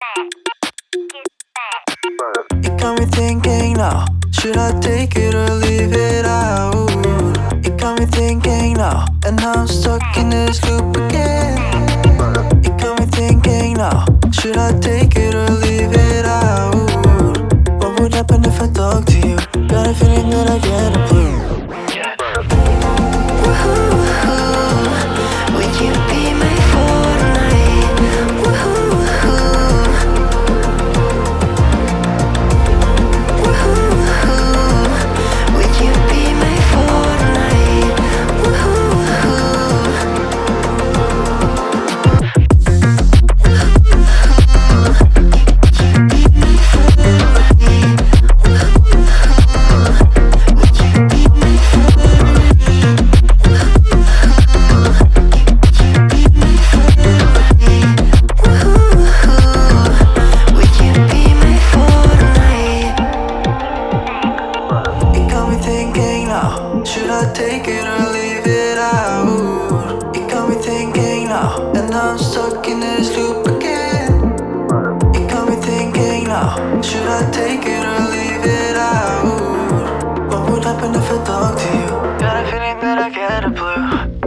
It got me thinking now, should I take it or leave it out? It got me thinking now, and now I'm stuck in this loop again. It got me thinking now, should I take it or leave it out? What would happen if I talk to you? Got a feeling that I get a clue. Would you be my fortnight? Would you be my fortnight? Would you be my fortnight? It got me thinking now, should I take it or leave it out? It got me thinking now, and now I'm stuck in this loop again. It got me thinking now, should I take it or leave it out? What would happen if I talk to you? Got a feeling that I get a blue.